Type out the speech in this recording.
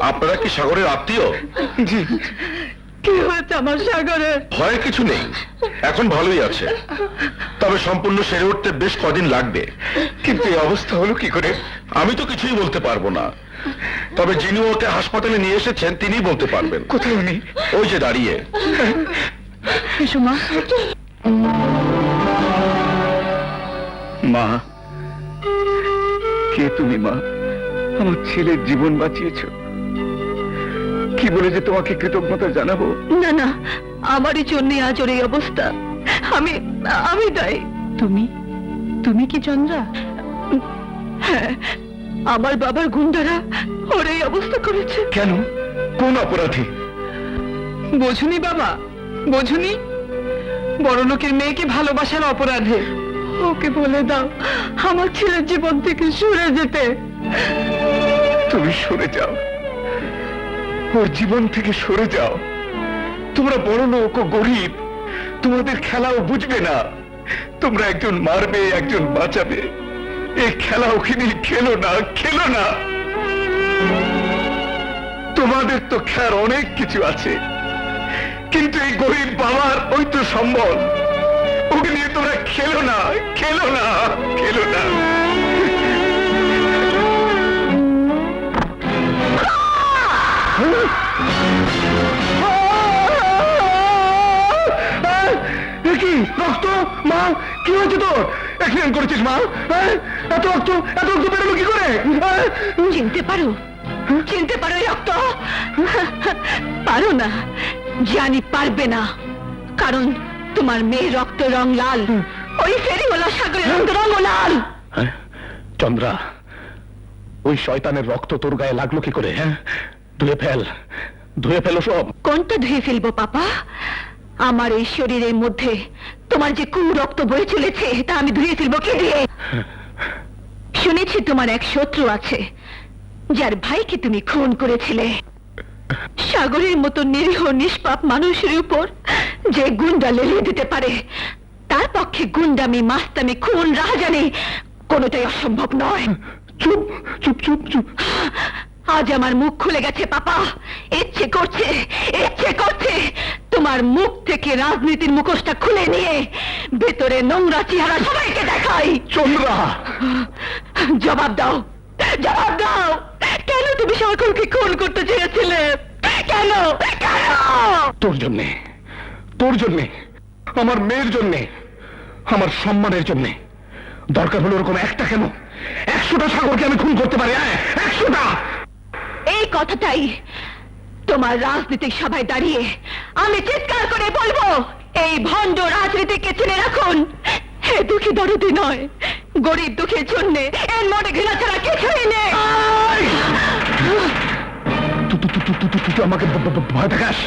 আপনারা কি সাগরের আত্মীয়? জি। কি হয়েছে আমার সাগরের? ভয়ের কিছু নেই, এখন ভালোই আছে, তবে সম্পূর্ণ সেরে উঠতে বেশ কদিন লাগবে। কিন্তু এই অবস্থা হলো কি করে? আমি তো কিছুই বলতে পারবো না, তবে যিনি ওকে হাসপাতালে নিয়ে এসেছেন তিনিই বলতে পারবেন। কোথায় উনি? ওই যে দাঁড়িয়ে। এসো মা। মা, কে তুমি মা? আমার ছেলের জীবন বাঁচিয়েছো, কি বলে যে তোমাকে কৃতজ্ঞতা জানাবো? না না, আমারই জন্য আজ ওর এই অবস্থা। আমি আমি দায়ী। তুমি তুমি কি চন্দ্রা? হ্যাঁ, আমার বাবার গুন্ডারা ওর এই অবস্থা করেছে। কেন? কোন অপরাধী? বোঝুনি বাবা, বোঝুনি? বড় লোকের মেয়েকে ভালোবাসার অপরাধে। ওকে বলে দাও আমার ছেলের জীবন থেকে সরে যেতে। তুমি সরে যাও, ওর জীবন থেকে সরে যাও। তোমরা বড় লোক ও গরিব, তোমাদের খেলাও বুঝবে না। তোমরা একজন মারবে, একজন বাঁচাবে। এই খেলা ওকে নিয়ে খেলো না, খেলো না। তোমাদের তো খেলার অনেক কিছু আছে, কিন্তু এই গরিব বাবার ওই তো সম্বল। ওকে নিয়ে তোমরা খেলো না, খেলো না, খেলো না। কি রক্ত? মা, কি হয়েছে তোর? অ্যাক্সিডেন্ট করেছিস মা? এত রক্ত, এত রক্ত বেরোলো কি করে? চিনতে পারো? চিনতে পারো এই রক্ত? পারো না, জানি পারবে না, কারণ তোমার মেয়ের রক্ত রং লাল, ওই ফেরিওয়ালা সাগরের রক্ত রং লাল। চন্দ্রা, ওই শয়তানের রক্ত তোর গায়ে লাগলো কি করে? হ্যাঁ, ধুয়ে ফেল, ধুয়ে ফেলো সব। কোনটা ধুয়ে ফেলবো পাপা? আমার এই শরীরের মধ্যে তোমার যে রক্ত বয়ে চলেছে তা আমি ধুয়ে ফেলবো কি দিয়ে? শুনেছি তোমার এক শত্রু আছে, যার ভাইকে তুমি খুন করেছিলে। সাগরের মতো নিরীহ নিষ্পাপ মানুষের উপর যে গুন্ডা লেলিয়ে দিতে পারে, তার পক্ষে গুন্ডামি, মাস্তামি, খুন, রাহাজানি কোনোটাই অসম্ভব নয়। চুপ চুপ চুপ চুপ। আজ আমার মুখ খুলে গেছে পাপা। ইচ্ছে করছে, ইচ্ছে করছে তোমার মুখ থেকে রাজনীতির মুখোশটা খুলে নিয়ে ভেতরে নোংরা চেহারা সবাইকে দেখাই। চন্দ্রা, জবাব দাও, জবাব দাও, কেন তুমি সাগরকে খুন করতে চেয়েছিলে? কেন? কেন? তোর জন্যে, তোর জন্যে, আমার মেয়ের জন্যে, আমার সম্মানের জন্যে। দরকার হলো ওরকম একটা কেন 100টা সাগরকে আমি খুন করতে পারি। 100টা। এই কথাটাই তোমার রাজনীতিক সভায় দাঁড়িয়ে আমি চিৎকার করে বলবো। এই ভণ্ড রাজনীতিকে চিনে রাখুন। হে দুঃখী দরদি নয়, গরিব দুঃখের জন্য এর মনে ঘৃণা ছাড়া কিছুই নেই। তুই আমাকে ভয় দেখাস?